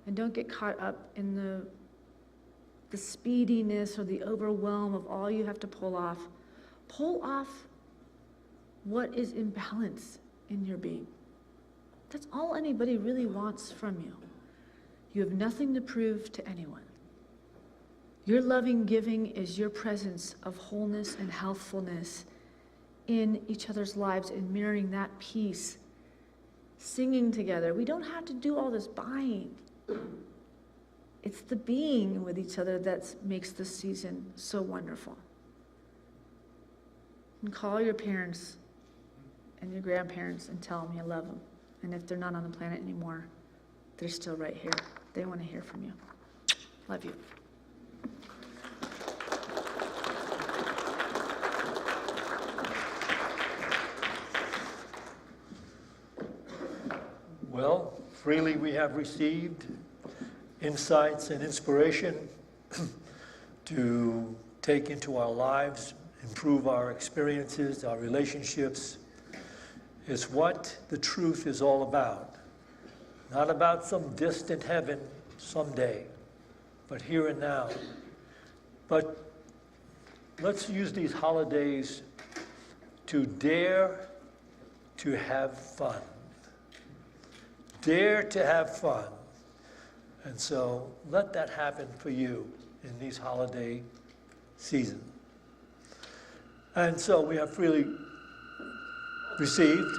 and don't get caught up in the speediness or the overwhelm of all you have to pull off. Pull off what is imbalanced in your being. That's all anybody really wants from you. You have nothing to prove to anyone. Your loving giving is your presence of wholeness and healthfulness in each other's lives and mirroring that peace, singing together. We don't have to do all this buying. It's the being with each other that makes this season so wonderful. And call your parents and your grandparents and tell them you love them. And if they're not on the planet anymore, they're still right here. They want to hear from you. Love you. Well, freely we have received insights and inspiration to take into our lives, improve our experiences, our relationships. It's what the truth is all about. Not about some distant heaven someday, but here and now. But let's use these holidays to dare to have fun. Dare to have fun. And so let that happen for you in these holiday season. And so we have freely received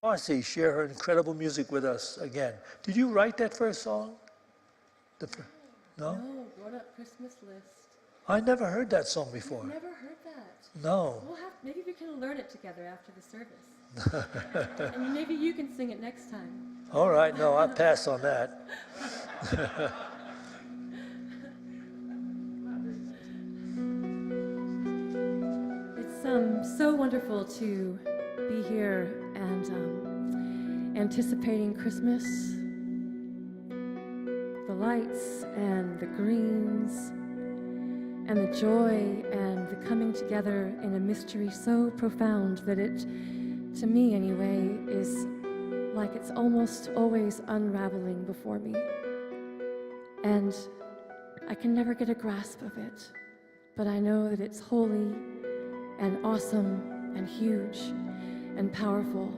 Marcy share her incredible music with us again. Did you write that first song? No? No, grown-up Christmas list. I never heard that song before. I've never heard that. No. Maybe we can learn it together after the service. And maybe you can sing it next time. All right, no, I'll pass on that. It's so wonderful to be here and anticipating Christmas. The lights and the greens and the joy and the coming together in a mystery so profound that it, to me anyway, is like it's almost always unraveling before me. And I can never get a grasp of it, but I know that it's holy and awesome and huge and powerful.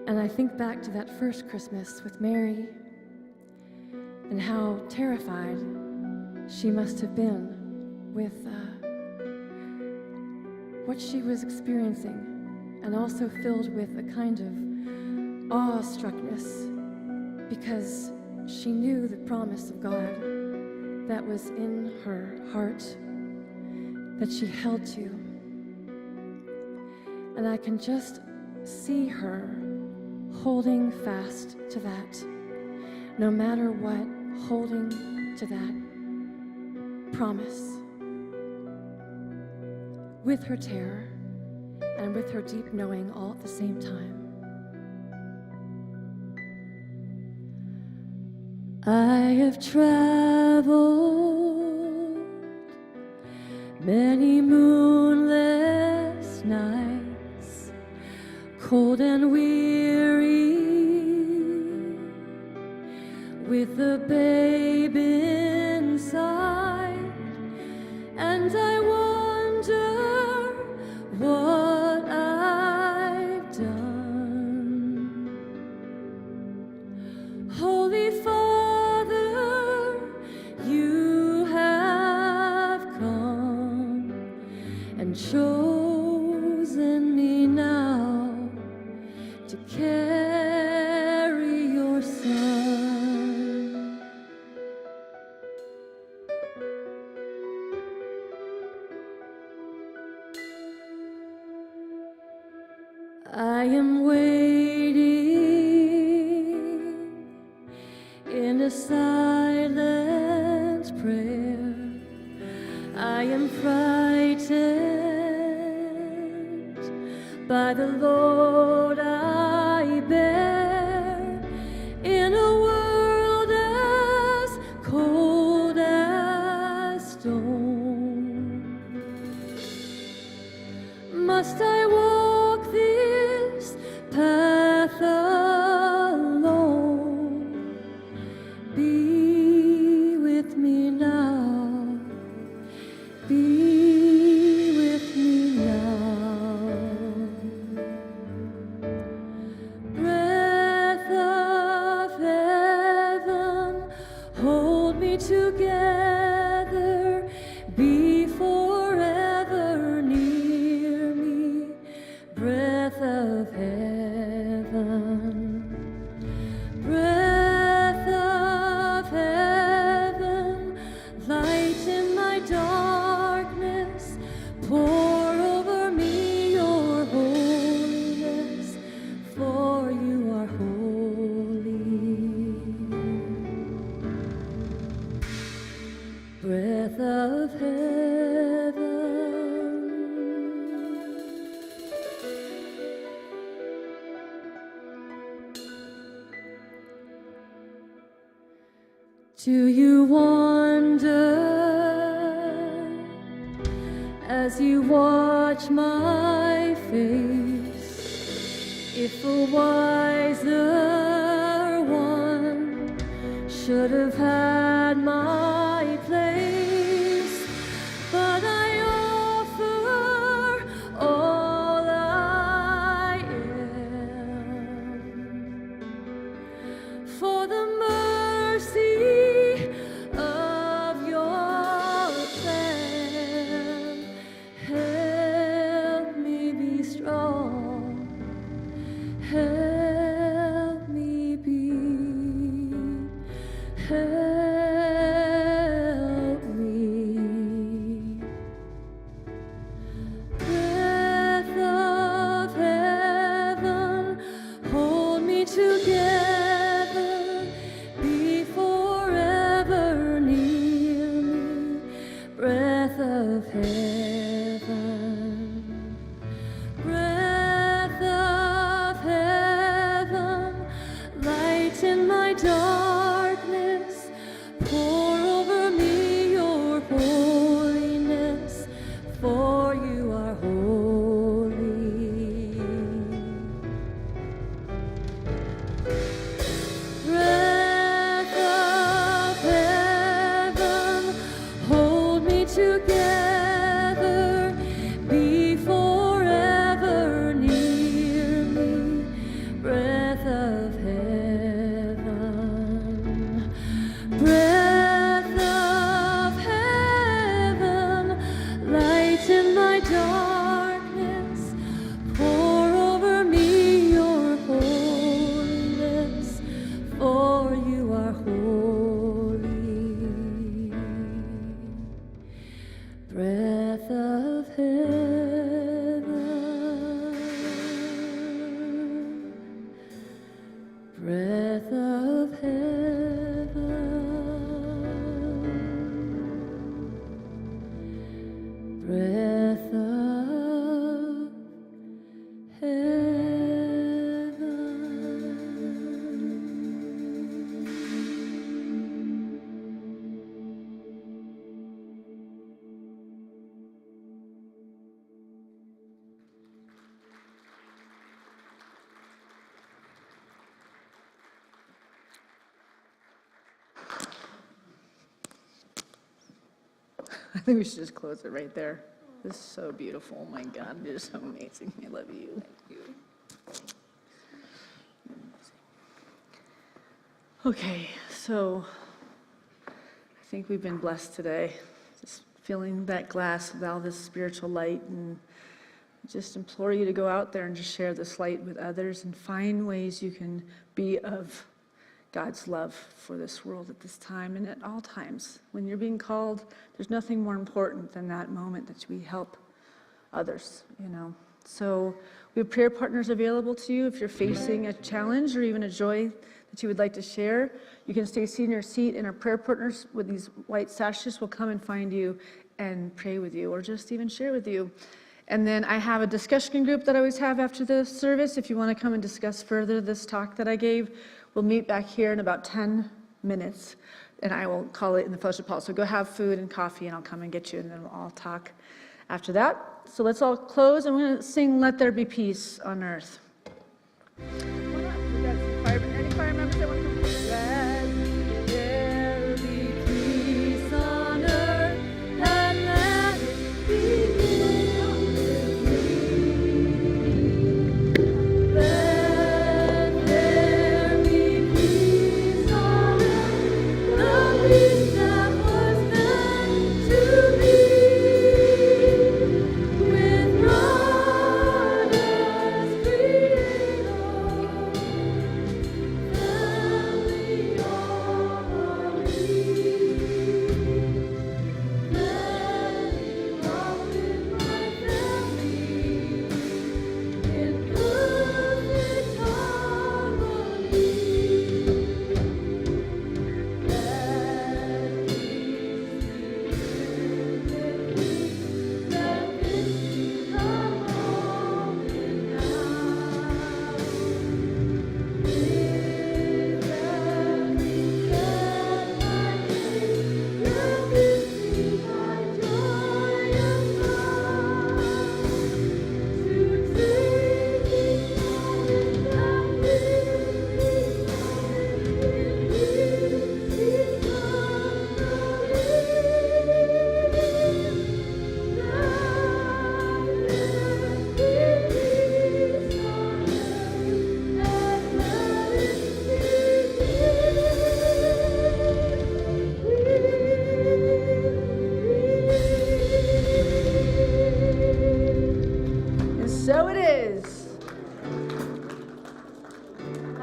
And I think back to that first Christmas with Mary and how terrified she must have been with what she was experiencing, and also filled with a kind of awestruckness because she knew the promise of God that was in her heart that she held to. And I can just see her holding fast to that, no matter what, holding to that promise. With her terror and with her deep knowing all at the same time. I have traveled many moonless nights, cold and weary, with a babe inside, and I wonder what I've done. Holy Father, you have come and chosen me now to carry your Son. I am waiting in a silent prayer. I am frightened by the load I bear in a world as cold as stone. Must I walk this path alone? Be with me now. Be with me now. for you are holy. Breath of heaven, do you wonder as you watch my face, if a wiser one should have had my place? But I offer all I am for the mercy of your plan. Help me be strong, help me be, help me. Breath of heaven, hold me together, be forever near me. Breath of heaven, breath of heaven, light in my darkness, pour over me your holiness, for you are holy. Breath of heaven, hold me together, be forever near me. Breath of heaven, breath of heaven, light in my darkness, pour over me your holiness, for you are holy. Breath of heaven, breath of heaven, breath of I think we should just close it right there. This is so beautiful. Oh my God, you're so amazing. I love you. Thank you. Okay, so I think we've been blessed today. Just filling that glass with all this spiritual light, and just implore you to go out there and just share this light with others and find ways you can be of God's love for this world at this time and at all times. When you're being called, there's nothing more important than that moment that we help others, you know. So we have prayer partners available to you if you're facing a challenge or even a joy that you would like to share. You can stay seated in your seat, and our prayer partners with these white sashes will come and find you and pray with you or just even share with you. And then I have a discussion group that I always have after the service. If you want to come and discuss further this talk that I gave, we'll meet back here in about 10 minutes, and I will call it in the fellowship hall. So go have food and coffee, and I'll come and get you, and then we'll all talk after that. So let's all close, and we're going to sing "Let There Be Peace on Earth." Any choir members that want to come? Let there be peace on earth, and let it be Let there be peace on earth, the peace that was meant to be, with brothers freedom, family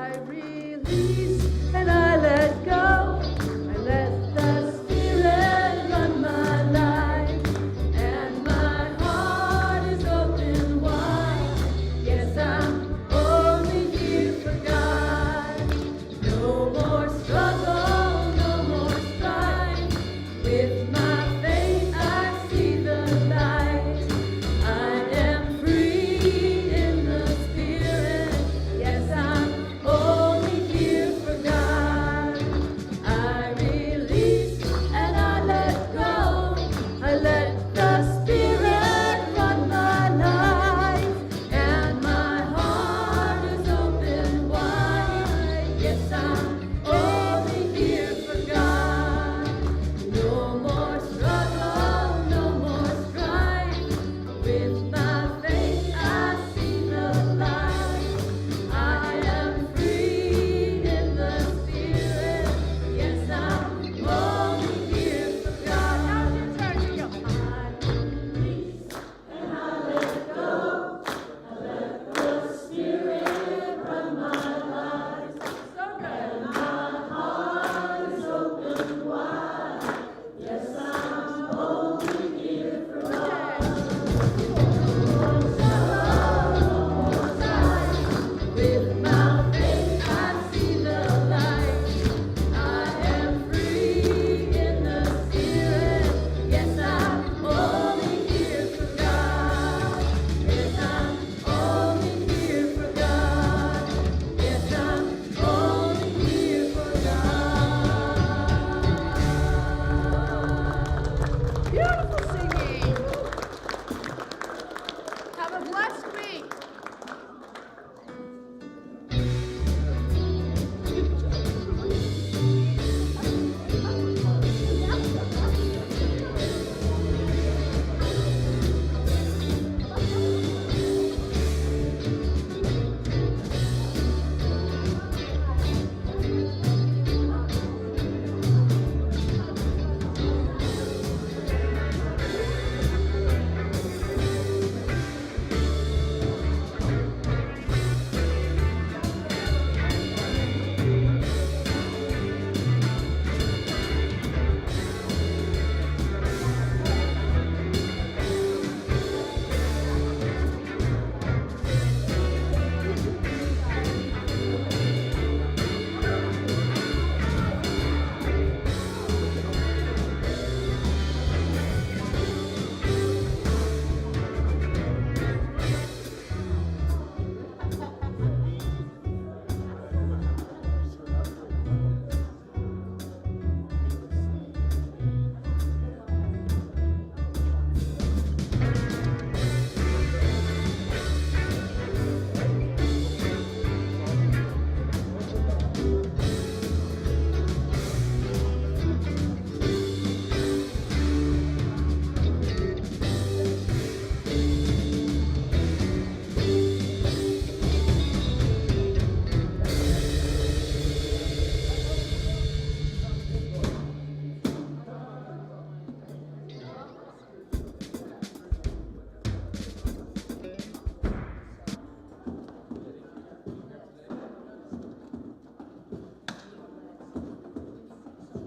I realize